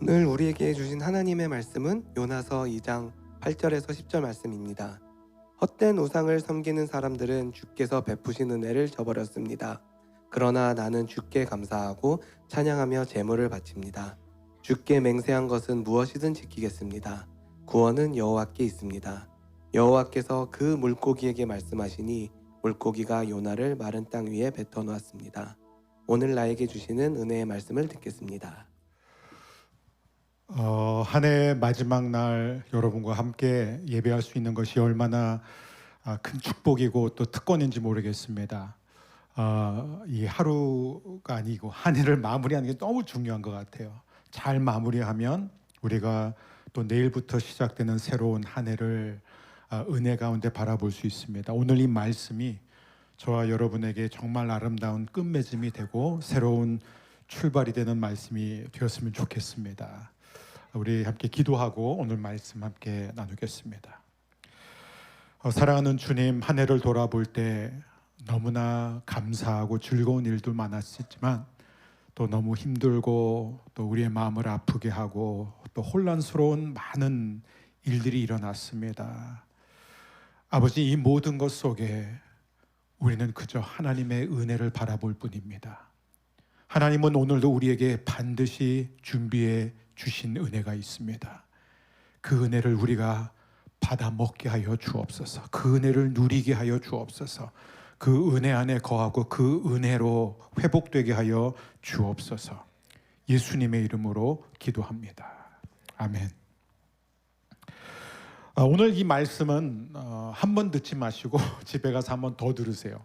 오늘 우리에게 주신 하나님의 말씀은 요나서 2장 8절에서 10절 말씀입니다. 헛된 우상을 섬기는 사람들은 주께서 베푸신 은혜를 저버렸습니다. 그러나 나는 주께 감사하고 찬양하며 제물을 바칩니다. 주께 맹세한 것은 무엇이든 지키겠습니다. 구원은 여호와께 있습니다. 여호와께서 그 물고기에게 말씀하시니 물고기가 요나를 마른 땅 위에 뱉어 놓았습니다. 오늘 나에게 주시는 은혜의 말씀을 듣겠습니다. 한 해의 마지막 날 여러분과 함께 예배할 수 있는 것이 얼마나 큰 축복이고 또 특권인지 모르겠습니다. 이 하루가 아니고 한 해를 마무리하는 게 너무 중요한 것 같아요. 잘 마무리하면 우리가 또 내일부터 시작되는 새로운 한 해를 은혜 가운데 바라볼 수 있습니다. 오늘 이 말씀이 저와 여러분에게 정말 아름다운 끝맺음이 되고 새로운 출발이 되는 말씀이 되었으면 좋겠습니다. 우리 함께 기도하고 오늘 말씀 함께 나누겠습니다. 사랑하는 주님, 한 해를 돌아볼 때 너무나 감사하고 즐거운 일도 많았지만 또 너무 힘들고 또 우리의 마음을 아프게 하고 또 혼란스러운 많은 일들이 일어났습니다. 아버지, 이 모든 것 속에 우리는 그저 하나님의 은혜를 바라볼 뿐입니다. 하나님은 오늘도 우리에게 반드시 준비해 주신 은혜가 있습니다. 그 은혜를 우리가 받아 먹게 하여 주옵소서. 그 은혜를 누리게 하여 주옵소서. 그 은혜 안에 거하고 그 은혜로 회복되게 하여 주옵소서. 예수님의 이름으로 기도합니다. 아멘. 오늘 이 말씀은 한 번 듣지 마시고 집에 가서 한 번 더 들으세요.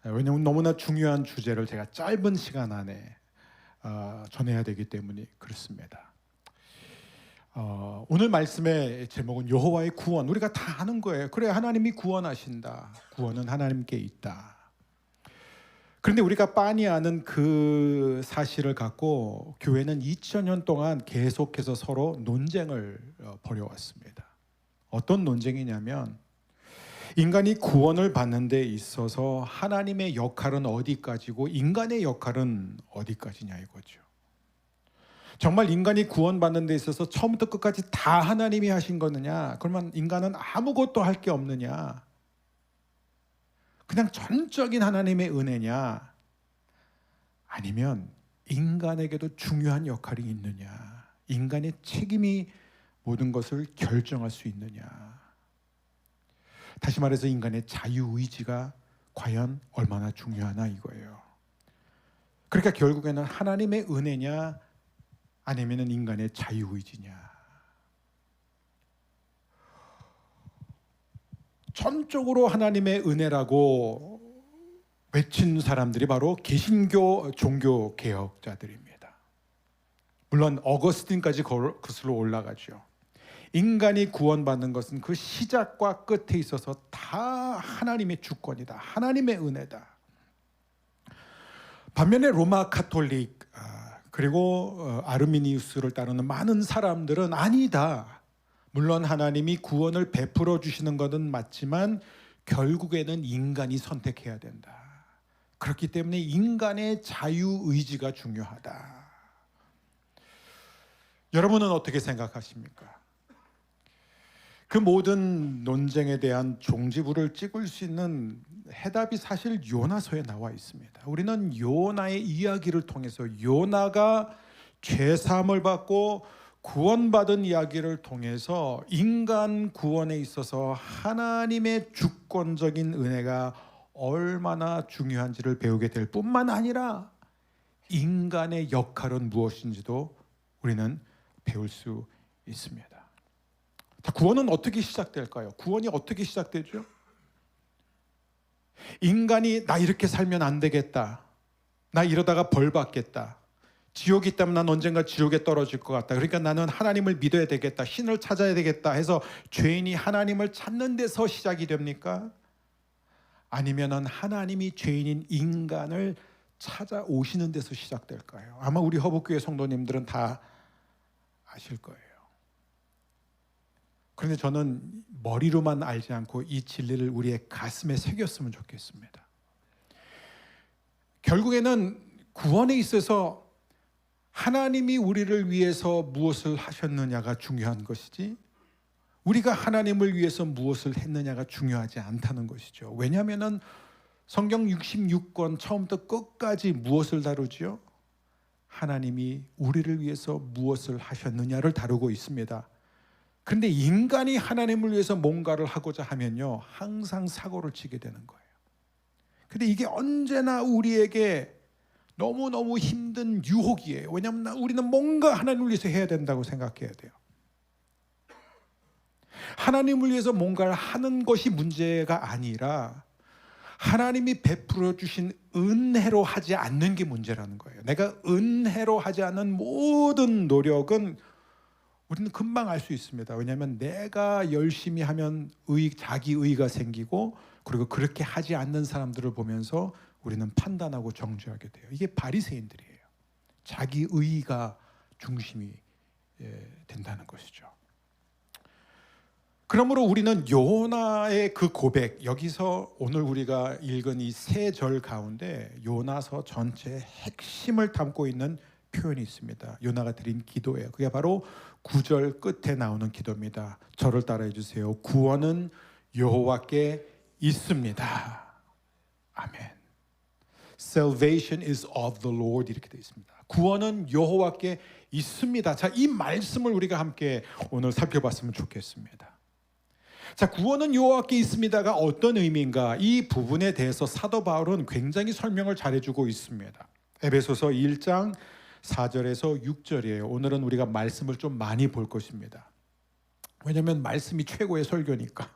왜냐하면 너무나 중요한 주제를 제가 짧은 시간 안에 전해야 되기 때문에 그렇습니다. 오늘 말씀의 제목은 여호와의 구원. 우리가 다 아는 거예요. 그래, 하나님이 구원하신다. 구원은 하나님께 있다. 그런데 우리가 빤히 아는 그 사실을 갖고 교회는 2000년 동안 계속해서 서로 논쟁을 벌여왔습니다. 어떤 논쟁이냐면 인간이 구원을 받는 데 있어서 하나님의 역할은 어디까지고 인간의 역할은 어디까지냐 이거죠. 정말 인간이 구원받는 데 있어서 처음부터 끝까지 다 하나님이 하신 거느냐? 그러면 인간은 아무것도 할 게 없느냐? 그냥 전적인 하나님의 은혜냐? 아니면 인간에게도 중요한 역할이 있느냐? 인간의 책임이 모든 것을 결정할 수 있느냐? 다시 말해서 인간의 자유의지가 과연 얼마나 중요하나 이거예요. 그러니까 결국에는 하나님의 은혜냐 아니면 인간의 자유의지냐. 전적으로 하나님의 은혜라고 외친 사람들이 바로 개신교 종교 개혁자들입니다. 물론 어거스틴까지 거슬러 올라가죠. 인간이 구원받는 것은 그 시작과 끝에 있어서 다 하나님의 주권이다. 하나님의 은혜다. 반면에 로마 카톨릭 그리고 아르미니우스를 따르는 많은 사람들은 아니다. 물론 하나님이 구원을 베풀어 주시는 것은 맞지만 결국에는 인간이 선택해야 된다. 그렇기 때문에 인간의 자유의지가 중요하다. 여러분은 어떻게 생각하십니까? 그 모든 논쟁에 대한 종지부를 찍을 수 있는 해답이 사실 요나서에 나와 있습니다. 우리는 요나의 이야기를 통해서 요나가 죄사함을 받고 구원받은 이야기를 통해서 인간 구원에 있어서 하나님의 주권적인 은혜가 얼마나 중요한지를 배우게 될 뿐만 아니라 인간의 역할은 무엇인지도 우리는 배울 수 있습니다. 구원은 어떻게 시작될까요? 구원이 어떻게 시작되죠? 인간이 나 이렇게 살면 안 되겠다. 나 이러다가 벌 받겠다. 지옥이 있다면 난 언젠가 지옥에 떨어질 것 같다. 그러니까 나는 하나님을 믿어야 되겠다. 신을 찾아야 되겠다 해서 죄인이 하나님을 찾는 데서 시작이 됩니까? 아니면은 하나님이 죄인인 인간을 찾아오시는 데서 시작될까요? 아마 우리 허브교회 성도님들은 다 아실 거예요. 그런데 저는 머리로만 알지 않고 이 진리를 우리의 가슴에 새겼으면 좋겠습니다. 결국에는 구원에 있어서 하나님이 우리를 위해서 무엇을 하셨느냐가 중요한 것이지 우리가 하나님을 위해서 무엇을 했느냐가 중요하지 않다는 것이죠. 왜냐하면 성경 66권 처음부터 끝까지 무엇을 다루지요? 하나님이 우리를 위해서 무엇을 하셨느냐를 다루고 있습니다. 그런데 인간이 하나님을 위해서 뭔가를 하고자 하면요, 항상 사고를 치게 되는 거예요. 근데 이게 언제나 우리에게 너무너무 힘든 유혹이에요. 왜냐하면 우리는 뭔가 하나님을 위해서 해야 된다고 생각해야 돼요. 하나님을 위해서 뭔가를 하는 것이 문제가 아니라 하나님이 베풀어 주신 은혜로 하지 않는 게 문제라는 거예요. 내가 은혜로 하지 않는 모든 노력은 우리는 금방 알 수 있습니다. 왜냐하면 내가 열심히 하면 자기의가 생기고, 그리고 그렇게 하지 않는 사람들을 보면서 우리는 판단하고 정죄하게 돼요. 이게 바리새인들이에요. 자기의가 중심이 된다는 것이죠. 그러므로 우리는 요나의 그 고백, 여기서 오늘 우리가 읽은 이 세 절 가운데 요나서 전체의 핵심을 담고 있는 표현이 있습니다. 요나가 드린 기도예요. 그게 바로 9절 끝에 나오는 기도입니다. 저를 따라해 주세요. 구원은 여호와께 있습니다. 아멘. Salvation is of the Lord, 이렇게 되어 있습니다. 구원은 여호와께 있습니다. 자, 이 말씀을 우리가 함께 오늘 살펴봤으면 좋겠습니다. 자, 구원은 여호와께 있습니다가 어떤 의미인가? 이 부분에 대해서 사도 바울은 굉장히 설명을 잘해주고 있습니다. 에베소서 1장 4절에서 6절이에요. 오늘은 우리가 말씀을 좀 많이 볼 것입니다. 왜냐하면 말씀이 최고의 설교니까.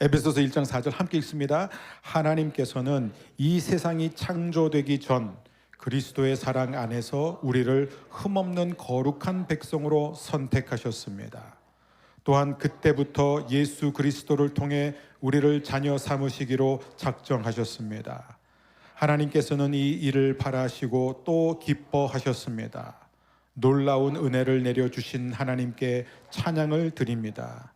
에베소서 1장 4절 함께 읽습니다. 하나님께서는 이 세상이 창조되기 전 그리스도의 사랑 안에서 우리를 흠없는 거룩한 백성으로 선택하셨습니다. 또한 그때부터 예수 그리스도를 통해 우리를 자녀 삼으시기로 작정하셨습니다. 하나님께서는 이 일을 바라시고 또 기뻐하셨습니다. 놀라운 은혜를 내려주신 하나님께 찬양을 드립니다.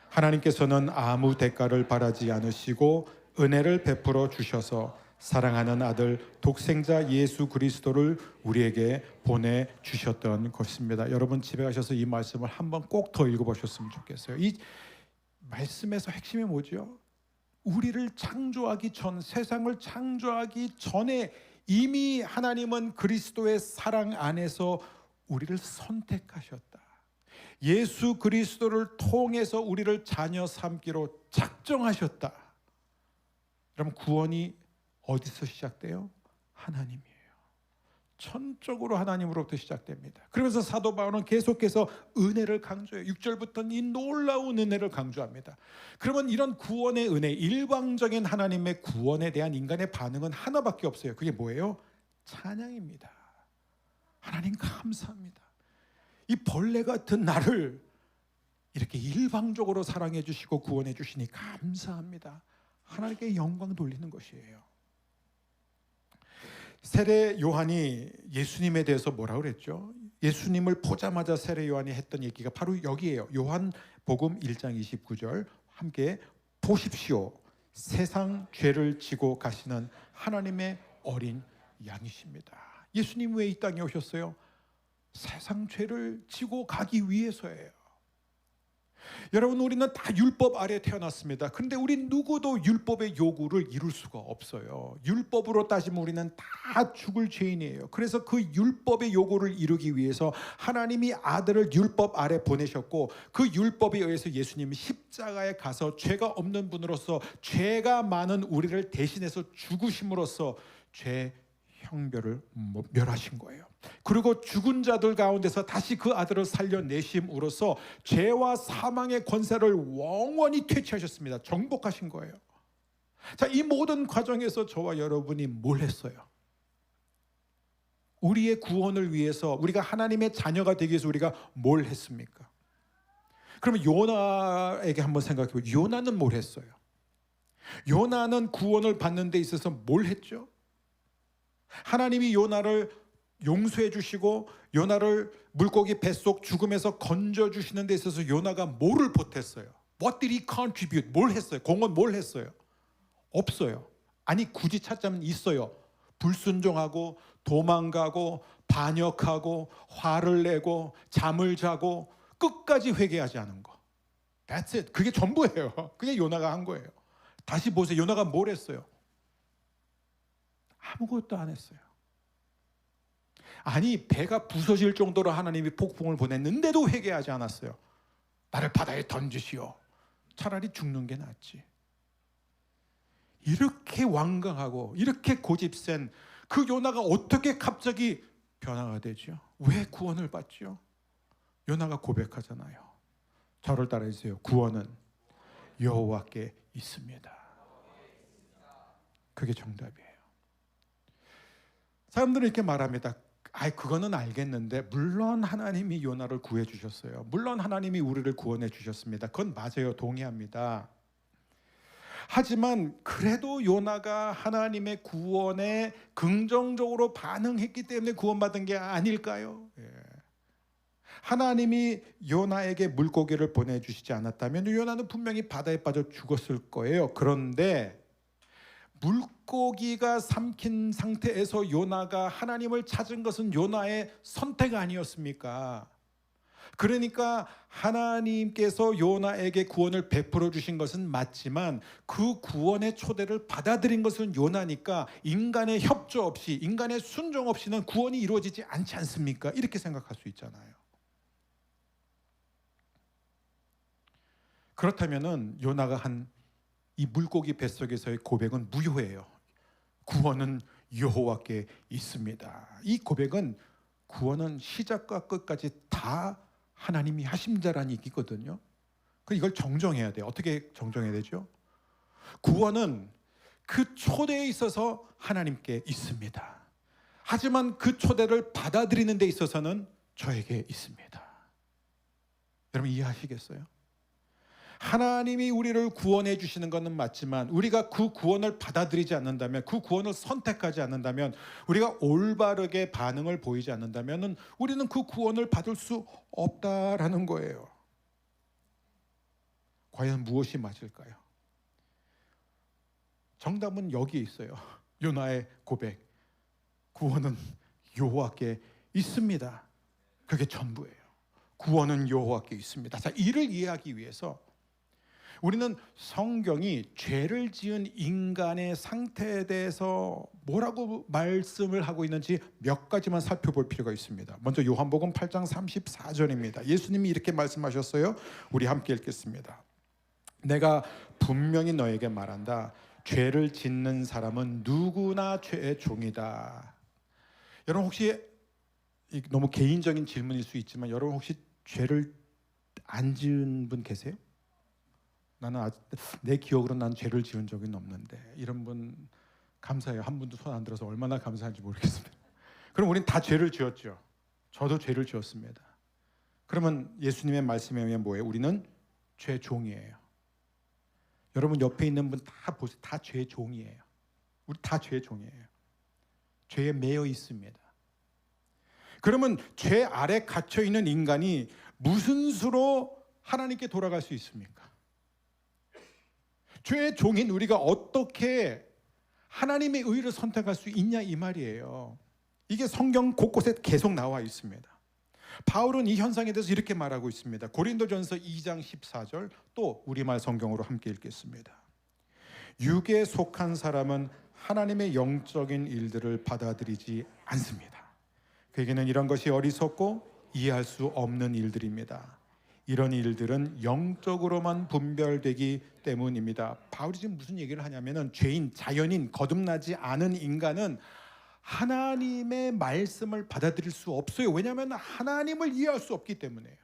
하나님께서는 아무 대가를 바라지 않으시고 은혜를 베풀어 주셔서 사랑하는 아들 독생자 예수 그리스도를 우리에게 보내주셨던 것입니다. 여러분 집에 가셔서 이 말씀을 한번 꼭 더 읽어보셨으면 좋겠어요. 이 말씀에서 핵심이 뭐죠? 우리를 창조하기 전, 세상을 창조하기 전에 이미 하나님은 그리스도의 사랑 안에서 우리를 선택하셨다. 예수 그리스도를 통해서 우리를 자녀 삼기로 작정하셨다. 그럼 구원이 어디서 시작돼요? 하나님이에요. 천적으로 하나님으로부터 시작됩니다. 그러면서 사도 바울은 계속해서 은혜를 강조해요. 6절부터는 이 놀라운 은혜를 강조합니다. 그러면 이런 구원의 은혜, 일방적인 하나님의 구원에 대한 인간의 반응은 하나밖에 없어요. 그게 뭐예요? 찬양입니다. 하나님 감사합니다. 이 벌레 같은 나를 이렇게 일방적으로 사랑해 주시고 구원해 주시니 감사합니다. 하나님께 영광 돌리는 것이에요. 세례 요한이 예수님에 대해서 뭐라고 그랬죠? 예수님을 보자마자 세례 요한이 했던 얘기가 바로 여기에요. 요한복음 1장 29절 함께 보십시오. 세상 죄를 지고 가시는 하나님의 어린 양이십니다. 예수님 왜 이 땅에 오셨어요? 세상 죄를 지고 가기 위해서예요. 여러분, 우리는 다 율법 아래 태어났습니다. 그런데 우리 누구도 율법의 요구를 이룰 수가 없어요. 율법으로 따지면 우리는 다 죽을 죄인이에요. 그래서 그 율법의 요구를 이루기 위해서 하나님이 아들을 율법 아래 보내셨고, 그 율법에 의해서 예수님이 십자가에 가서 죄가 없는 분으로서 죄가 많은 우리를 대신해서 죽으심으로써 죄 형벌을 멸하신 거예요. 그리고 죽은 자들 가운데서 다시 그 아들을 살려내심으로써 죄와 사망의 권세를 영원히 퇴치하셨습니다. 정복하신 거예요. 자, 이 모든 과정에서 저와 여러분이 뭘 했어요? 우리의 구원을 위해서, 우리가 하나님의 자녀가 되기 위해서 우리가 뭘 했습니까? 그러면 요나에게 한번 생각해 보세요. 요나는 뭘 했어요? 요나는 구원을 받는 데 있어서 뭘 했죠? 하나님이 요나를 용서해 주시고 요나를 물고기 뱃속 죽음에서 건져 주시는 데 있어서 요나가 뭐를 보탰어요? What did he contribute? 뭘 했어요? 공헌 뭘 했어요? 없어요. 아니, 굳이 찾자면 있어요. 불순종하고 도망가고 반역하고 화를 내고 잠을 자고 끝까지 회개하지 않은 거. That's it. 그게 전부예요. 그게 요나가 한 거예요. 다시 보세요. 요나가 뭘 했어요? 아무것도 안 했어요. 아니, 배가 부서질 정도로 하나님이 폭풍을 보냈는데도 회개하지 않았어요. 나를 바다에 던지시오. 차라리 죽는 게 낫지. 이렇게 완강하고 이렇게 고집센 그 요나가 어떻게 갑자기 변화가 되죠? 왜 구원을 받죠? 요나가 고백하잖아요. 저를 따라해주세요. 구원은 여호와께 있습니다. 그게 정답이에요. 사람들은 이렇게 말합니다. 그거는 알겠는데 물론 하나님이 요나를 구해 주셨어요. 물론 하나님이 우리를 구원해 주셨습니다. 그건 맞아요. 동의합니다. 하지만 그래도 요나가 하나님의 구원에 긍정적으로 반응했기 때문에 구원받은 게 아닐까요? 하나님이 요나에게 물고기를 보내주시지 않았다면 요나는 분명히 바다에 빠져 죽었을 거예요. 그런데 물고기가 삼킨 상태에서 요나가 하나님을 찾은 것은 요나의 선택 아니었습니까? 그러니까 하나님께서 요나에게 구원을 베풀어 주신 것은 맞지만 그 구원의 초대를 받아들인 것은 요나니까 인간의 협조 없이, 인간의 순종 없이는 구원이 이루어지지 않지 않습니까? 이렇게 생각할 수 있잖아요. 그렇다면은 요나가 한 이 물고기 뱃속에서의 고백은 무효예요. 구원은 여호와께 있습니다. 이 고백은 구원은 시작과 끝까지 다 하나님이 하심자라는 얘기거든요. 이걸 정정해야 돼요. 어떻게 정정해야 되죠? 구원은 그 초대에 있어서 하나님께 있습니다. 하지만 그 초대를 받아들이는 데 있어서는 저에게 있습니다. 여러분 이해하시겠어요? 하나님이 우리를 구원해 주시는 것은 맞지만 우리가 그 구원을 받아들이지 않는다면, 그 구원을 선택하지 않는다면, 우리가 올바르게 반응을 보이지 않는다면 우리는 그 구원을 받을 수 없다라는 거예요. 과연 무엇이 맞을까요? 정답은 여기에 있어요. 요나의 고백. 구원은 여호와께 있습니다. 그게 전부예요. 구원은 여호와께 있습니다. 자, 이를 이해하기 위해서 우리는 성경이 죄를 지은 인간의 상태에 대해서 뭐라고 말씀을 하고 있는지 몇 가지만 살펴볼 필요가 있습니다. 먼저 요한복음 8장 34절입니다. 예수님이 이렇게 말씀하셨어요. 우리 함께 읽겠습니다. 내가 분명히 너에게 말한다. 죄를 짓는 사람은 누구나 죄의 종이다. 여러분 혹시 너무 개인적인 질문일 수 있지만 여러분 혹시 죄를 안 지은 분 계세요? 나는 내 기억으로는 난 죄를 지은 적은 없는데, 이런 분 감사해요. 한 분도 손 안 들어서 얼마나 감사한지 모르겠습니다. 그럼 우린 다 죄를 지었죠. 저도 죄를 지었습니다. 그러면 예수님의 말씀에 의하면 뭐예요? 우리는 죄 종이에요. 여러분 옆에 있는 분 다 보세요. 다 죄 종이에요. 우리 다 죄 종이에요. 죄에 매여 있습니다. 그러면 죄 아래 갇혀 있는 인간이 무슨 수로 하나님께 돌아갈 수 있습니까? 죄의 종인 우리가 어떻게 하나님의 의를 선택할 수 있냐 이 말이에요. 이게 성경 곳곳에 계속 나와 있습니다. 바울은 이 현상에 대해서 이렇게 말하고 있습니다. 고린도전서 2장 14절, 또 우리말 성경으로 함께 읽겠습니다. 육에 속한 사람은 하나님의 영적인 일들을 받아들이지 않습니다. 그에게는 이런 것이 어리석고 이해할 수 없는 일들입니다. 이런 일들은 영적으로만 분별되기 때문입니다. 바울이 지금 무슨 얘기를 하냐면은 죄인, 자연인, 거듭나지 않은 인간은 하나님의 말씀을 받아들일 수 없어요. 왜냐하면 하나님을 이해할 수 없기 때문에요.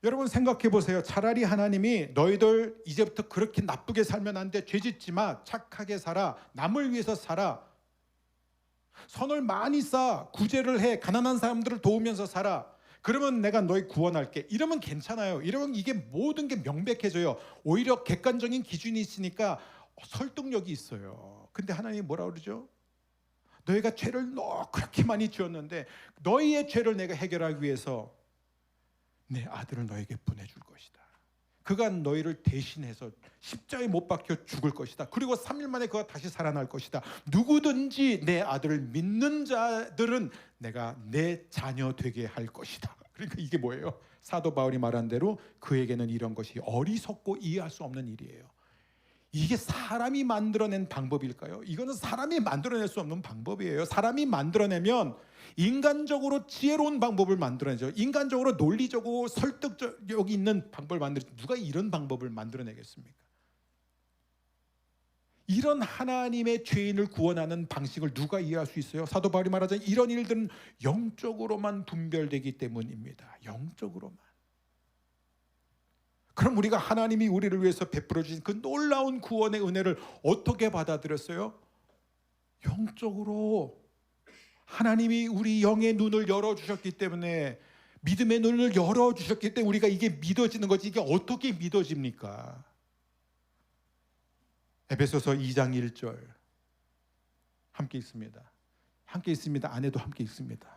여러분 생각해 보세요. 차라리 하나님이 너희들 이제부터 그렇게 나쁘게 살면 안 돼. 죄 짓지 마. 착하게 살아. 남을 위해서 살아. 선을 많이 쌓아. 구제를 해. 가난한 사람들을 도우면서 살아. 그러면 내가 너희 구원할게. 이러면 괜찮아요. 이러면 이게 모든 게 명백해져요. 오히려 객관적인 기준이 있으니까 설득력이 있어요. 근데 하나님이 뭐라 그러죠? 너희가 죄를 그렇게 많이 지었는데 너희의 죄를 내가 해결하기 위해서 내 아들을 너에게 보내줄 것이다. 그가 너희를 대신해서 십자가에 못 박혀 죽을 것이다. 그리고 3일 만에 그가 다시 살아날 것이다. 누구든지 내 아들을 믿는 자들은 내가 내 자녀 되게 할 것이다. 그러니까 이게 뭐예요? 사도 바울이 말한 대로 그에게는 이런 것이 어리석고 이해할 수 없는 일이에요. 이게 사람이 만들어낸 방법일까요? 이거는 사람이 만들어낼 수 없는 방법이에요. 사람이 만들어내면 인간적으로 지혜로운 방법을 만들어내죠. 인간적으로 논리적으로 설득력이 있는 방법을 만들죠. 누가 이런 방법을 만들어내겠습니까? 이런 하나님의 죄인을 구원하는 방식을 누가 이해할 수 있어요? 사도 바울이 말하자면 이런 일들은 영적으로만 분별되기 때문입니다. 영적으로만. 그럼 우리가 하나님이 우리를 위해서 베풀어 주신 그 놀라운 구원의 은혜를 어떻게 받아들였어요? 영적으로. 하나님이 우리 영의 눈을 열어주셨기 때문에, 믿음의 눈을 열어주셨기 때문에 우리가 이게 믿어지는 거지. 이게 어떻게 믿어집니까? 에베소서 2장 1절 함께 읽습니다. 함께 읽습니다. 안에도 함께 읽습니다.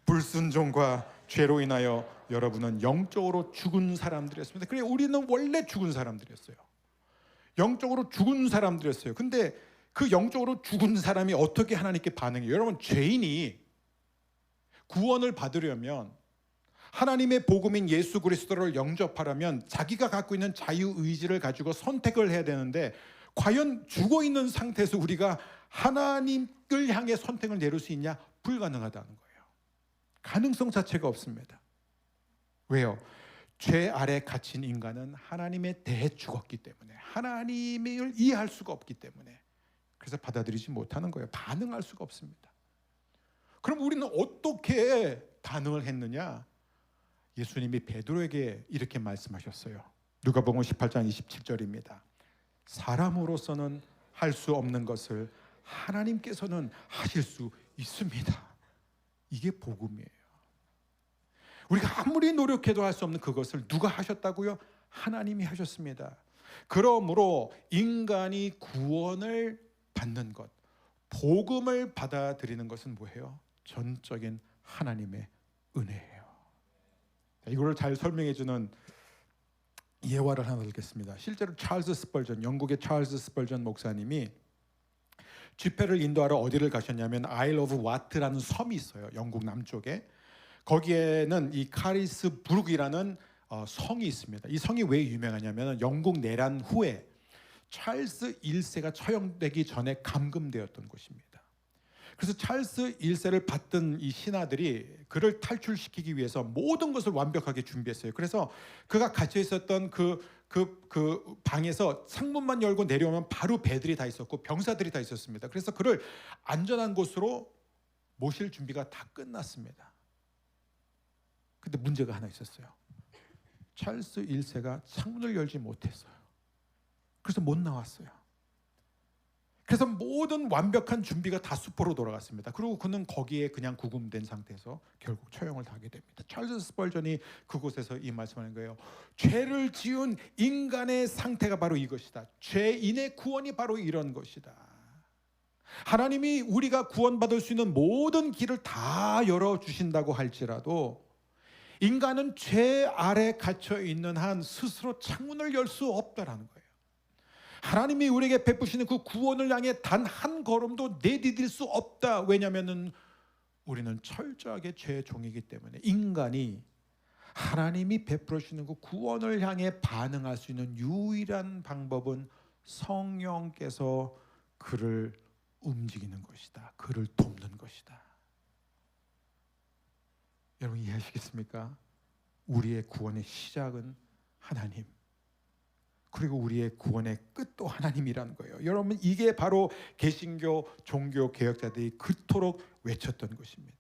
불순종과 죄로 인하여 여러분은 영적으로 죽은 사람들이었습니다. 그래, 우리는 원래 죽은 사람들이었어요. 영적으로 죽은 사람들이었어요. 근데 그 영적으로 죽은 사람이 어떻게 하나님께 반응해요? 여러분, 죄인이 구원을 받으려면, 하나님의 복음인 예수 그리스도를 영접하려면 자기가 갖고 있는 자유의지를 가지고 선택을 해야 되는데, 과연 죽어있는 상태에서 우리가 하나님을 향해 선택을 내릴 수 있냐? 불가능하다는 거예요. 가능성 자체가 없습니다. 왜요? 죄 아래 갇힌 인간은 하나님에 대해 죽었기 때문에, 하나님을 이해할 수가 없기 때문에, 그래서 받아들이지 못하는 거예요. 반응할 수가 없습니다. 그럼 우리는 어떻게 반응을 했느냐? 예수님이 베드로에게 이렇게 말씀하셨어요. 누가복음 18장 27절입니다. 사람으로서는 할 수 없는 것을 하나님께서는 하실 수 있습니다. 이게 복음이에요. 우리가 아무리 노력해도 할 수 없는 그것을 누가 하셨다고요? 하나님이 하셨습니다. 그러므로 인간이 구원을 받는 것, 복음을 받아들이는 것은 뭐예요? 전적인 하나님의 은혜예요. 이걸 잘 설명해 주는 예화를 하나 들겠습니다. 실제로 찰스 스펄전, 영국의 찰스 스펄전 목사님이 집회를 인도하러 어디를 가셨냐면 아일 오브 와트라는 섬이 있어요. 영국 남쪽에. 거기에는 이 카리스 부룩이라는 성이 있습니다. 이 성이 왜 유명하냐면 영국 내란 후에 찰스 1세가 처형되기 전에 감금되었던 곳입니다. 그래서 찰스 1세를 받던 이 신하들이 그를 탈출시키기 위해서 모든 것을 완벽하게 준비했어요. 그래서 그가 갇혀 있었던 그 방에서 창문만 열고 내려오면 바로 배들이 다 있었고 병사들이 다 있었습니다. 그래서 그를 안전한 곳으로 모실 준비가 다 끝났습니다. 근데 문제가 하나 있었어요. 찰스 1세가 창문을 열지 못했어요. 그래서 못 나왔어요. 그래서 모든 완벽한 준비가 다 수포로 돌아갔습니다. 그리고 그는 거기에 그냥 구금된 상태에서 결국 처형을 당하게 됩니다. 찰스 스펄전이 그곳에서 이 말씀하는 거예요. 죄를 지은 인간의 상태가 바로 이것이다. 죄인의 구원이 바로 이런 것이다. 하나님이 우리가 구원받을 수 있는 모든 길을 다 열어주신다고 할지라도 인간은 죄 아래 갇혀 있는 한 스스로 창문을 열 수 없다라는 거예요. 하나님이 우리에게 베푸시는 그 구원을 향해 단 한 걸음도 내디딜 수 없다. 왜냐하면 우리는 철저하게 죄의 종이기 때문에 인간이 하나님이 베풀어 주시는 그 구원을 향해 반응할 수 있는 유일한 방법은 성령께서 그를 움직이는 것이다. 그를 돕는 것이다. 여러분 이해하시겠습니까? 우리의 구원의 시작은 하나님, 그리고 우리의 구원의 끝도 하나님이라는 거예요. 여러분 이게 바로 개신교 종교 개혁자들이 그토록 외쳤던 것입니다.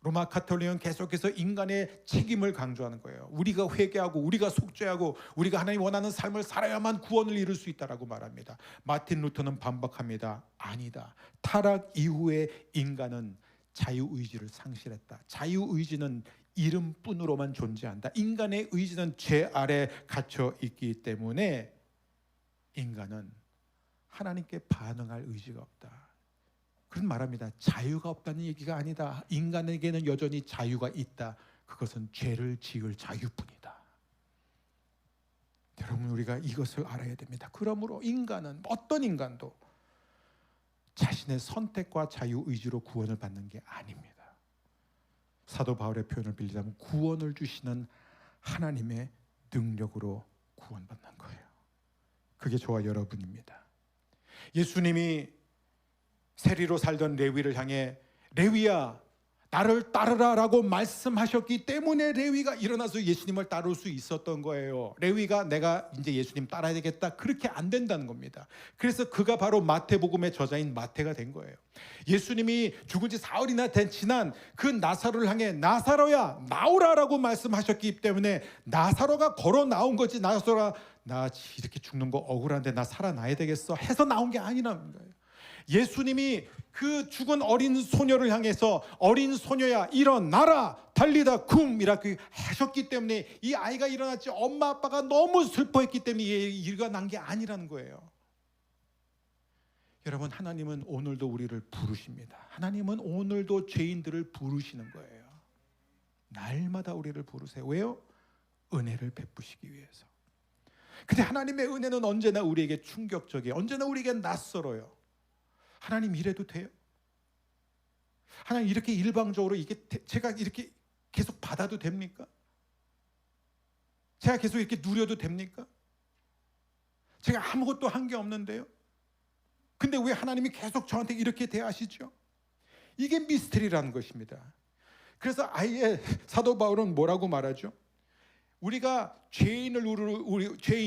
로마 가톨릭은 계속해서 인간의 책임을 강조하는 거예요. 우리가 회개하고 우리가 속죄하고 우리가 하나님 원하는 삶을 살아야만 구원을 이룰 수 있다라고 말합니다. 마틴 루터는 반박합니다. 아니다. 타락 이후에 인간은 자유의지를 상실했다. 자유의지는 이름뿐으로만 존재한다. 인간의 의지는 죄 아래 갇혀 있기 때문에 인간은 하나님께 반응할 의지가 없다. 그런 말합니다. 자유가 없다는 얘기가 아니다. 인간에게는 여전히 자유가 있다. 그것은 죄를 지을 자유뿐이다. 여러분, 우리가 이것을 알아야 됩니다. 그러므로 인간은, 어떤 인간도 자신의 선택과 자유의지로 구원을 받는 게 아닙니다. 사도 바울의 표현을 빌리자면 구원을 주시는 하나님의 능력으로 구원받는 거예요. 그게 저와 여러분입니다. 예수님이 세리로 살던 레위를 향해 레위야 나를 따르라 라고 말씀하셨기 때문에 레위가 일어나서 예수님을 따를 수 있었던 거예요. 레위가 내가 이제 예수님 따라야 되겠다, 그렇게 안 된다는 겁니다. 그래서 그가 바로 마태복음의 저자인 마태가 된 거예요. 예수님이 죽은 지 사흘이나 지난 그 나사로를 향해 나사로야 나오라 라고 말씀하셨기 때문에 나사로가 걸어 나온 거지, 나사로가 나 이렇게 죽는 거 억울한데 나 살아나야 되겠어 해서 나온 게 아니라는 거예요. 예수님이 그 죽은 어린 소녀를 향해서 어린 소녀야 일어나라 달리다 쿰이라고 하셨기 때문에 이 아이가 일어났지, 엄마 아빠가 너무 슬퍼했기 때문에 일어난 게 아니라는 거예요. 여러분, 하나님은 오늘도 우리를 부르십니다. 하나님은 오늘도 죄인들을 부르시는 거예요. 날마다 우리를 부르세요. 왜요? 은혜를 베푸시기 위해서. 근데 하나님의 은혜는 언제나 우리에게 충격적이에요. 언제나 우리에게 낯설어요. 하나님 이래도 돼요? 하나님 이렇게 일방적으로 이게 제가 이렇게 계속 받아도 됩니까? 제가 계속 이렇게 누려도 됩니까? 제가 아무것도 한 게 없는데요? 근데 왜 하나님이 계속 저한테 이렇게 대하시죠? 이게 미스터리라는 것입니다. 그래서 아예 사도 바울은 뭐라고 말하죠? 우리가 죄인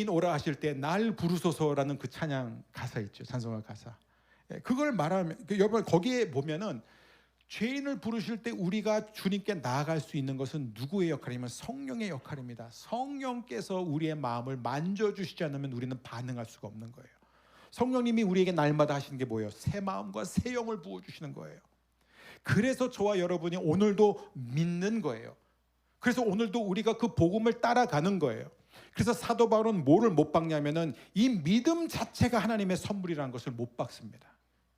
오라 하실 때 날 부르소서라는 그 찬양 가사 있죠. 찬송가 가사. 그걸 말하면, 여러분 거기에 보면은 죄인을 부르실 때 우리가 주님께 나아갈 수 있는 것은 누구의 역할이면 성령의 역할입니다. 성령께서 우리의 마음을 만져주시지 않으면 우리는 반응할 수가 없는 거예요. 성령님이 우리에게 날마다 하시는 게 뭐예요? 새 마음과 새 영을 부어주시는 거예요. 그래서 저와 여러분이 오늘도 믿는 거예요. 그래서 오늘도 우리가 그 복음을 따라가는 거예요. 그래서 사도 바울은 뭐를 못 박냐면은 이 믿음 자체가 하나님의 선물이라는 것을 못 박습니다.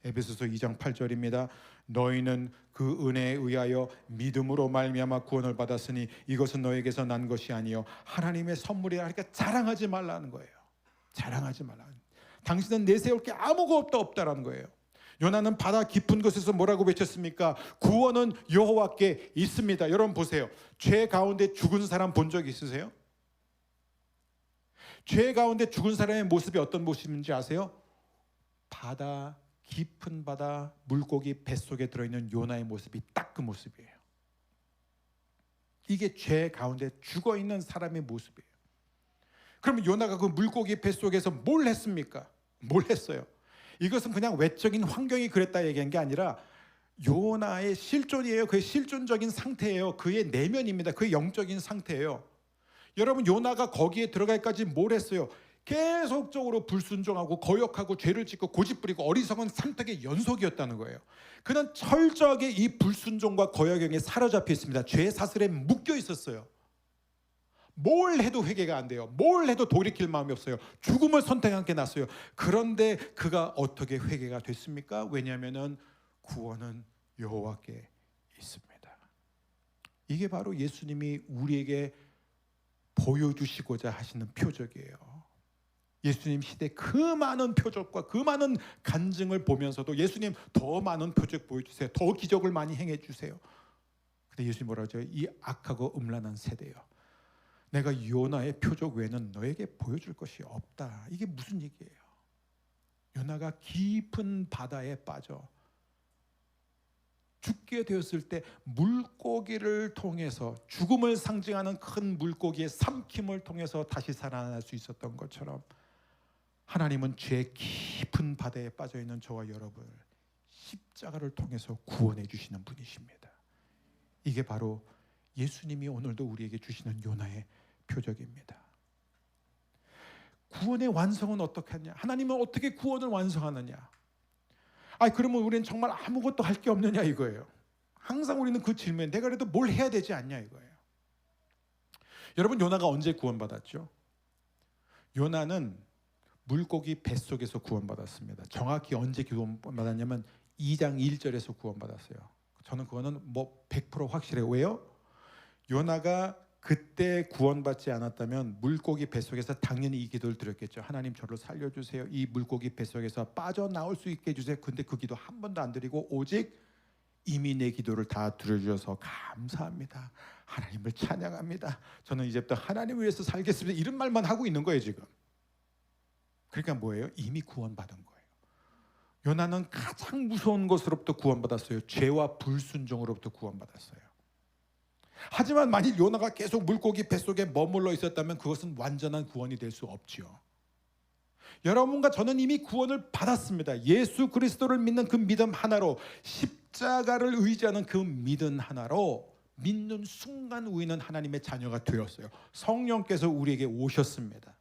에베소서 2장 8절입니다. 너희는 그 은혜에 의하여 믿음으로 말미암아 구원을 받았으니 이것은 너에게서 난 것이 아니요 하나님의 선물이라. 하니까 자랑하지 말라는 거예요. 자랑하지 말라. 당신은 내세울 게 아무것도 없다라는 거예요. 요나는 바다 깊은 곳에서 뭐라고 외쳤습니까? 구원은 여호와께 있습니다. 여러분 보세요. 죄 가운데 죽은 사람 본 적 있으세요? 죄 가운데 죽은 사람의 모습이 어떤 모습인지 아세요? 바다, 깊은 바다, 물고기 뱃속에 들어있는 요나의 모습이 딱 그 모습이에요. 이게 죄 가운데 죽어있는 사람의 모습이에요. 그러면 요나가 그 물고기 뱃속에서 뭘 했습니까? 뭘 했어요? 이것은 그냥 외적인 환경이 그랬다 얘기한 게 아니라 요나의 실존이에요. 그의 실존적인 상태예요. 그의 내면입니다. 그의 영적인 상태예요. 여러분, 요나가 거기에 들어갈까지 뭘 했어요? 계속적으로 불순종하고 거역하고 죄를 짓고 고집부리고 어리석은 선택의 연속이었다는 거예요. 그는 철저하게 이 불순종과 거역에 사로잡혀 있습니다. 죄 사슬에 묶여 있었어요. 뭘 해도 회개가 안 돼요. 뭘 해도 돌이킬 마음이 없어요. 죽음을 선택한 게 낫어요. 그런데 그가 어떻게 회개가 됐습니까? 왜냐하면 구원은 여호와께 있습니다. 이게 바로 예수님이 우리에게 보여주시고자 하시는 표적이에요. 예수님 시대 그 많은 표적과 그 많은 간증을 보면서도 예수님 더 많은 표적 보여주세요. 더 기적을 많이 행해 주세요. 근데 예수님 뭐라고 하죠? 이 악하고 음란한 세대요. 내가 요나의 표적 외에는 너에게 보여줄 것이 없다. 이게 무슨 얘기예요? 요나가 깊은 바다에 빠져 죽게 되었을 때 물고기를 통해서, 죽음을 상징하는 큰 물고기의 삼킴을 통해서 다시 살아날 수 있었던 것처럼 하나님은 죄 깊은 바다에 빠져있는 저와 여러분을 십자가를 통해서 구원해 주시는 분이십니다. 이게 바로 예수님이 오늘도 우리에게 주시는 요나의 표적입니다. 구원의 완성은 어떻게 하냐? 하나님은 어떻게 구원을 완성하느냐? 그러면 우리는 정말 아무것도 할 게 없느냐 이거예요. 항상 우리는 그 질문에 내가 그래도 뭘 해야 되지 않냐 이거예요. 여러분, 요나가 언제 구원받았죠? 요나는 물고기 뱃속에서 구원받았습니다. 정확히 언제 구원받았냐면 2장 1절에서 구원받았어요. 저는 그거는 100% 확실해요. 왜요? 요나가 그때 구원받지 않았다면 물고기 뱃속에서 당연히 이 기도를 드렸겠죠. 하나님 저를 살려주세요. 이 물고기 뱃속에서 빠져나올 수 있게 해주세요. 근데 그 기도 한 번도 안 드리고 오직 이미 내 기도를 다 들어주셔서 감사합니다. 하나님을 찬양합니다. 저는 이제부터 하나님을 위해서 살겠습니다. 이런 말만 하고 있는 거예요 지금. 그러니까 뭐예요? 이미 구원받은 거예요. 요나는 가장 무서운 것으로부터 구원받았어요. 죄와 불순종으로부터 구원받았어요. 하지만 만일 요나가 계속 물고기 뱃속에 머물러 있었다면 그것은 완전한 구원이 될 수 없지요. 여러분과 저는 이미 구원을 받았습니다. 예수 그리스도를 믿는 그 믿음 하나로, 십자가를 의지하는 그 믿음 하나로 믿는 순간 우리는 하나님의 자녀가 되었어요. 성령께서 우리에게 오셨습니다.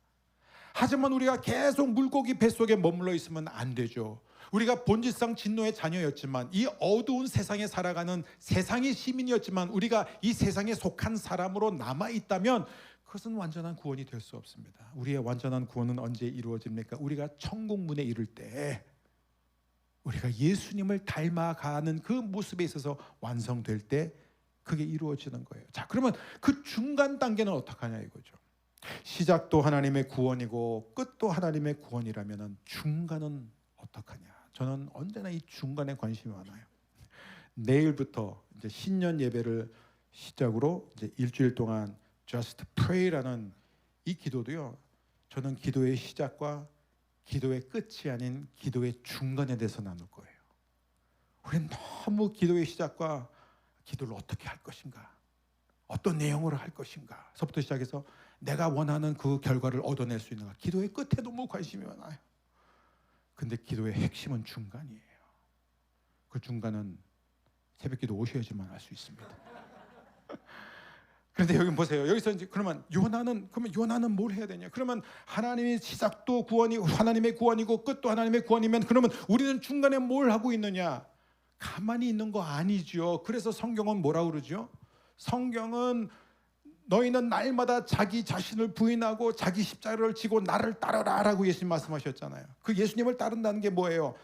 하지만 우리가 계속 물고기 뱃속에 머물러 있으면 안 되죠. 우리가 본질상 진노의 자녀였지만, 이 어두운 세상에 살아가는 세상의 시민이었지만, 우리가 이 세상에 속한 사람으로 남아있다면 그것은 완전한 구원이 될 수 없습니다. 우리의 완전한 구원은 언제 이루어집니까? 우리가 천국 문에 이를 때, 우리가 예수님을 닮아가는 그 모습에 있어서 완성될 때 그게 이루어지는 거예요. 자, 그러면 그 중간 단계는 어떡하냐 이거죠. 시작도 하나님의 구원이고 끝도 하나님의 구원이라면 중간은 어떡하냐. 저는 언제나 이 중간에 관심이 많아요. 내일부터 이제 신년 예배를 시작으로 이제 일주일 동안 Just Pray라는 이 기도도요, 저는 기도의 시작과 기도의 끝이 아닌 기도의 중간에 대해서 나눌 거예요. 우리는 너무 기도의 시작과 기도를 어떻게 할 것인가, 어떤 내용으로 할 것인가 서부터 시작해서 내가 원하는 그 결과를 얻어낼 수 있는가, 기도의 끝에 너무 관심이 많아요. 근데 기도의 핵심은 중간이에요. 그 중간은 새벽기도 오셔야지만 알 수 있습니다. 그런데 여기 보세요. 여기서 이제 그러면 요나는 뭘 해야 되냐? 그러면 하나님의 시작도 구원이고 하나님의 구원이고 끝도 하나님의 구원이면 그러면 우리는 중간에 뭘 하고 있느냐? 가만히 있는 거 아니죠. 그래서 성경은 뭐라고 그러죠? 성경은 너희는 날마다 자기 자신을 부인하고 자기 십자가를 지고 나를 따르라라고 예수님 말씀하셨잖아요. 그 예수님을 따른다는 게 뭐예요?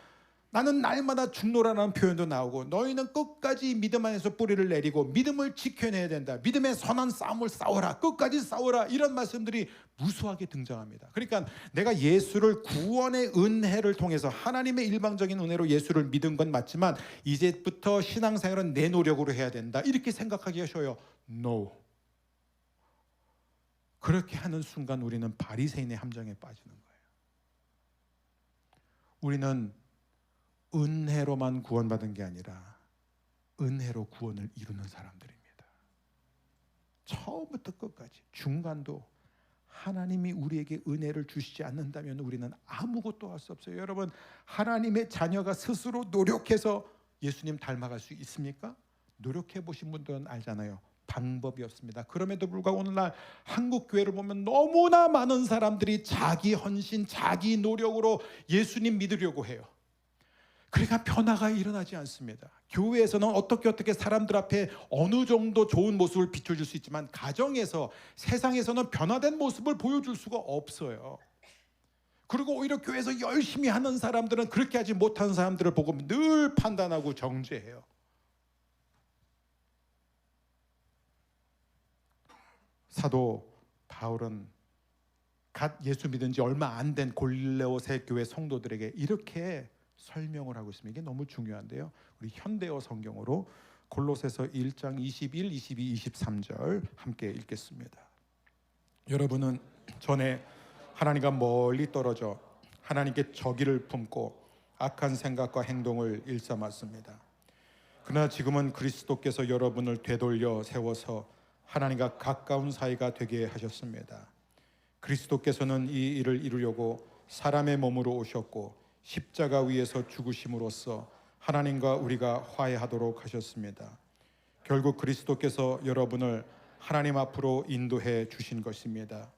나는 날마다 죽노라는 표현도 나오고, 너희는 끝까지 믿음 안에서 뿌리를 내리고 믿음을 지켜내야 된다. 믿음의 선한 싸움을 싸워라. 끝까지 싸워라. 이런 말씀들이 무수하게 등장합니다. 그러니까 내가 예수를 구원의 은혜를 통해서 하나님의 일방적인 은혜로 예수를 믿은 건 맞지만 이제부터 신앙생활은 내 노력으로 해야 된다. 이렇게 생각하기 쉬워요. No. 그렇게 하는 순간 우리는 바리새인의 함정에 빠지는 거예요. 우리는 은혜로만 구원받은 게 아니라 은혜로 구원을 이루는 사람들입니다. 처음부터 끝까지 중간도 하나님이 우리에게 은혜를 주시지 않는다면 우리는 아무것도 할 수 없어요. 여러분, 하나님의 자녀가 스스로 노력해서 예수님 닮아갈 수 있습니까? 노력해 보신 분들은 알잖아요. 방법이 없습니다. 그럼에도 불구하고 오늘날 한국 교회를 보면 너무나 많은 사람들이 자기 헌신, 자기 노력으로 예수님 믿으려고 해요. 그러니까 변화가 일어나지 않습니다. 교회에서는 어떻게 사람들 앞에 어느 정도 좋은 모습을 비춰줄 수 있지만 가정에서, 세상에서는 변화된 모습을 보여줄 수가 없어요. 그리고 오히려 교회에서 열심히 하는 사람들은 그렇게 하지 못하는 사람들을 보고 늘 판단하고 정죄해요. 사도 바울은 갓 예수 믿은 지 얼마 안 된 골로새 교회 성도들에게 이렇게 설명을 하고 있습니다. 이게 너무 중요한데요. 우리 현대어 성경으로 골로새서 1장 21, 22, 23절 함께 읽겠습니다. 여러분은 전에 하나님과 멀리 떨어져 하나님께 적의를 품고 악한 생각과 행동을 일삼았습니다. 그러나 지금은 그리스도께서 여러분을 되돌려 세워서 하나님과 가까운 사이가 되게 하셨습니다. 그리스도께서는 이 일을 이루려고 사람의 몸으로 오셨고 십자가 위에서 죽으심으로써 하나님과 우리가 화해하도록 하셨습니다. 결국 그리스도께서 여러분을 하나님 앞으로 인도해 주신 것입니다.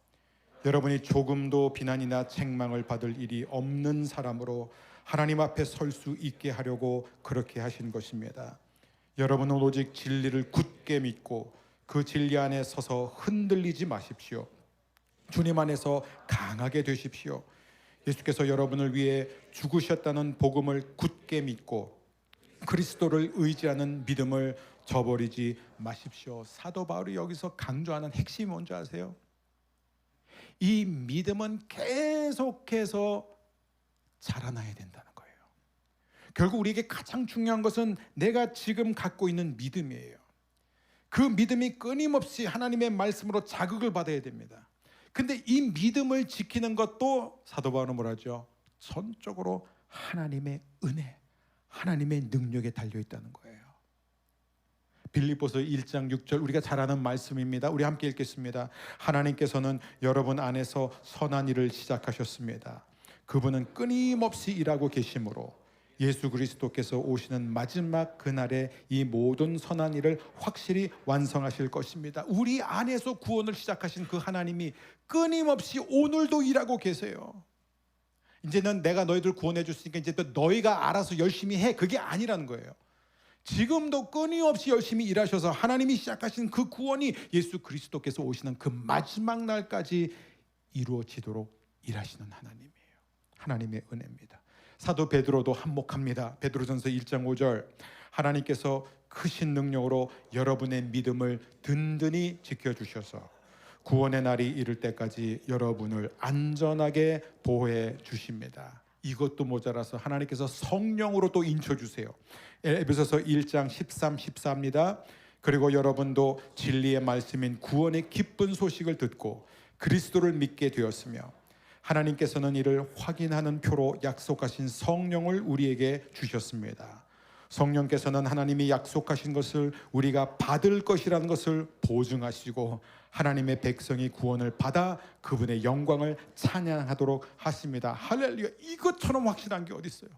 여러분이 조금도 비난이나 책망을 받을 일이 없는 사람으로 하나님 앞에 설 수 있게 하려고 그렇게 하신 것입니다. 여러분은 오직 진리를 굳게 믿고 그 진리 안에 서서 흔들리지 마십시오. 주님 안에서 강하게 되십시오. 예수께서 여러분을 위해 죽으셨다는 복음을 굳게 믿고 그리스도를 의지하는 믿음을 저버리지 마십시오. 사도 바울이 여기서 강조하는 핵심이 뭔지 아세요? 이 믿음은 계속해서 자라나야 된다는 거예요. 결국 우리에게 가장 중요한 것은 내가 지금 갖고 있는 믿음이에요. 그 믿음이 끊임없이 하나님의 말씀으로 자극을 받아야 됩니다. 근데 이 믿음을 지키는 것도 사도 바울은 뭐라죠? 전적으로 하나님의 은혜, 하나님의 능력에 달려있다는 거예요. 빌립보서 1장 6절 우리가 잘 아는 말씀입니다. 우리 함께 읽겠습니다. 하나님께서는 여러분 안에서 선한 일을 시작하셨습니다. 그분은 끊임없이 일하고 계시므로 예수 그리스도께서 오시는 마지막 그날에 이 모든 선한 일을 확실히 완성하실 것입니다. 우리 안에서 구원을 시작하신 그 하나님이 끊임없이 오늘도 일하고 계세요. 이제는 내가 너희들 구원해 줬으니까 이제 또 너희가 알아서 열심히 해, 그게 아니라는 거예요. 지금도 끊임없이 열심히 일하셔서 하나님이 시작하신 그 구원이 예수 그리스도께서 오시는 그 마지막 날까지 이루어지도록 일하시는 하나님이에요. 하나님의 은혜입니다. 사도 베드로도 한몫합니다. 베드로전서 1장 5절 하나님께서 크신 능력으로 여러분의 믿음을 든든히 지켜주셔서 구원의 날이 이를 때까지 여러분을 안전하게 보호해 주십니다. 이것도 모자라서 하나님께서 성령으로 또 인쳐주세요. 에베소서 1장 13, 14입니다. 그리고 여러분도 진리의 말씀인 구원의 기쁜 소식을 듣고 그리스도를 믿게 되었으며 하나님께서는 이를 확인하는 표로 약속하신 성령을 우리에게 주셨습니다. 성령께서는 하나님이 약속하신 것을 우리가 받을 것이라는 것을 보증하시고 하나님의 백성이 구원을 받아 그분의 영광을 찬양하도록 하십니다. 할렐루야. 이것처럼 확실한 게 어디 있어요?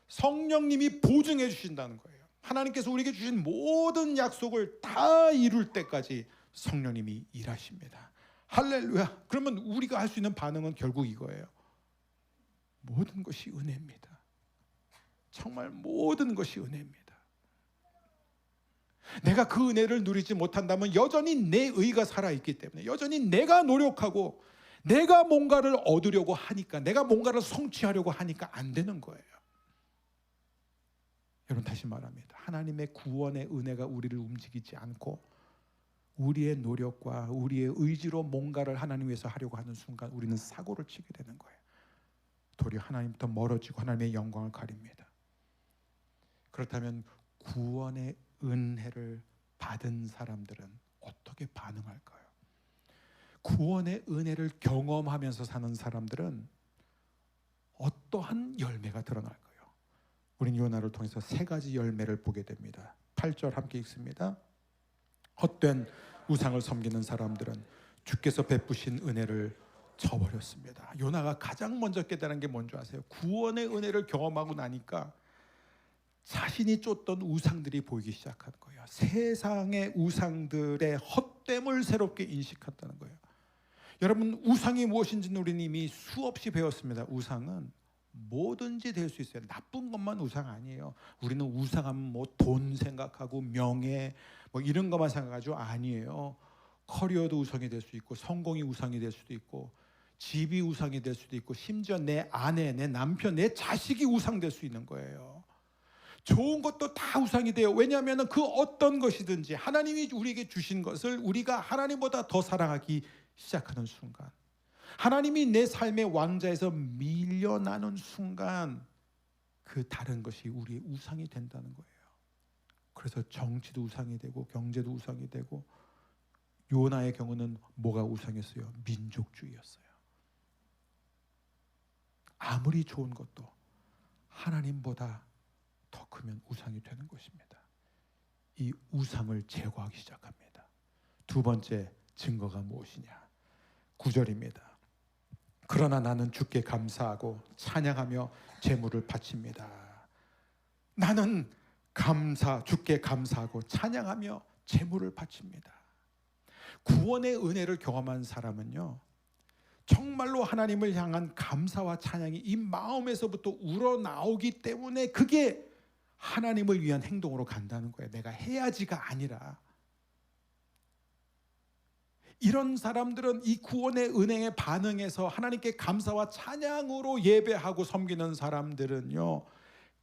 성령님이 보증해 주신다는 거예요. 하나님께서 우리에게 주신 모든 약속을 다 이룰 때까지 성령님이 일하십니다. 할렐루야. 그러면 우리가 할 수 있는 반응은 결국 이거예요. 모든 것이 은혜입니다. 정말 모든 것이 은혜입니다. 내가 그 은혜를 누리지 못한다면 여전히 내 의가 살아있기 때문에, 여전히 내가 노력하고 내가 뭔가를 얻으려고 하니까, 내가 뭔가를 성취하려고 하니까 안 되는 거예요. 여러분, 다시 말합니다. 하나님의 구원의 은혜가 우리를 움직이지 않고 우리의 노력과 우리의 의지로 뭔가를 하나님 위해서 하려고 하는 순간 우리는 사고를 치게 되는 거예요. 도리어 하나님부터 멀어지고 하나님의 영광을 가립니다. 그렇다면 구원의 은혜를 받은 사람들은 어떻게 반응할까요? 구원의 은혜를 경험하면서 사는 사람들은 어떠한 열매가 드러날까요? 우린 요나를 통해서 세 가지 열매를 보게 됩니다. 8절 함께 읽습니다. 헛된 우상을 섬기는 사람들은 주께서 베푸신 은혜를 저버렸습니다. 요나가 가장 먼저 깨달은 게 뭔지 아세요? 구원의 은혜를 경험하고 나니까 자신이 쫓던 우상들이 보이기 시작한 거예요. 세상의 우상들의 헛됨을 새롭게 인식했다는 거예요. 여러분, 우상이 무엇인지는 우리는 이미 수없이 배웠습니다. 우상은 뭐든지 될 수 있어요. 나쁜 것만 우상 아니에요. 우리는 우상하면 뭐 돈 생각하고 명예 뭐 이런 것만 생각하죠. 아니에요. 커리어도 우상이 될 수 있고, 성공이 우상이 될 수도 있고, 집이 우상이 될 수도 있고, 심지어 내 아내, 내 남편, 내 자식이 우상될 수 있는 거예요. 좋은 것도 다 우상이 돼요. 왜냐하면 그 어떤 것이든지 하나님이 우리에게 주신 것을 우리가 하나님보다 더 사랑하기 시작하는 순간, 하나님이 내 삶의 왕자에서 밀려나는 순간 그 다른 것이 우리의 우상이 된다는 거예요. 그래서 정치도 우상이 되고 경제도 우상이 되고, 요나의 경우는 뭐가 우상이었어요? 민족주의였어요. 아무리 좋은 것도 하나님보다 더 크면 우상이 되는 것입니다. 이 우상을 제거하기 시작합니다. 두 번째 증거가 무엇이냐? 9절입니다. 그러나 나는 주께 감사하고 찬양하며 제물을 바칩니다. 나는 주께 감사하고 찬양하며 제물을 바칩니다. 구원의 은혜를 경험한 사람은요, 정말로 하나님을 향한 감사와 찬양이 이 마음에서부터 우러나오기 때문에 그게 하나님을 위한 행동으로 간다는 거예요. 내가 해야지가 아니라. 이런 사람들은 이 구원의 은혜에 반응해서 하나님께 감사와 찬양으로 예배하고 섬기는 사람들은요,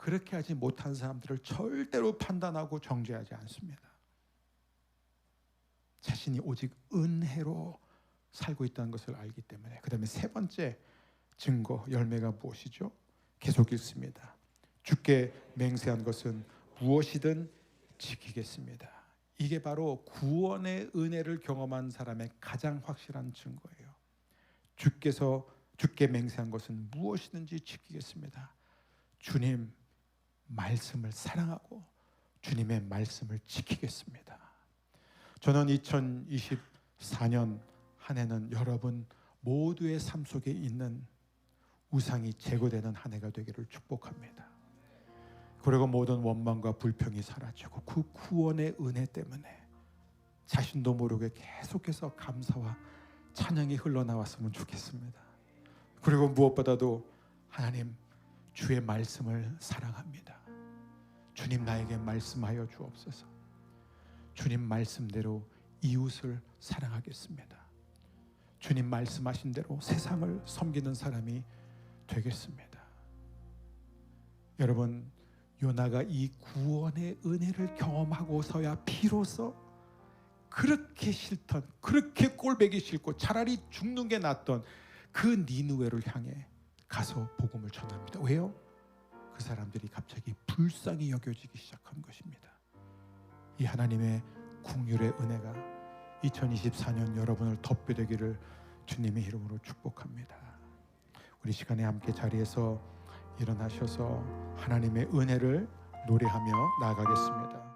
그렇게 하지 못한 사람들을 절대로 판단하고 정죄하지 않습니다. 자신이 오직 은혜로 살고 있다는 것을 알기 때문에. 그 다음에 세 번째 증거, 열매가 무엇이죠? 계속 읽습니다. 주께 맹세한 것은 무엇이든 지키겠습니다. 이게 바로 구원의 은혜를 경험한 사람의 가장 확실한 증거예요. 주께 맹세한 것은 무엇이든지 지키겠습니다. 주님 말씀을 사랑하고 주님의 말씀을 지키겠습니다. 저는 2024년 한 해는 여러분 모두의 삶 속에 있는 우상이 제거되는 한 해가 되기를 축복합니다. 그리고 모든 원망과 불평이 사라지고 그 구원의 은혜 때문에 자신도 모르게 계속해서 감사와 찬양이 흘러나왔으면 좋겠습니다. 그리고 무엇보다도 하나님 주의 말씀을 사랑합니다. 주님 나에게 말씀하여 주옵소서. 주님 말씀대로 이웃을 사랑하겠습니다. 주님 말씀하신 대로 세상을 섬기는 사람이 되겠습니다. 여러분, 요나가 이 구원의 은혜를 경험하고서야 비로소 그렇게 싫던, 그렇게 꼴보기 싫고 차라리 죽는 게 낫던 그 니느웨를 향해 가서 복음을 전합니다. 왜요? 그 사람들이 갑자기 불쌍히 여겨지기 시작한 것입니다. 이 하나님의 긍휼의 은혜가 2024년 여러분을 덮여되기를 주님의 이름으로 축복합니다. 우리 시간에 함께 자리에서 일어나셔서 하나님의 은혜를 노래하며 나아가겠습니다.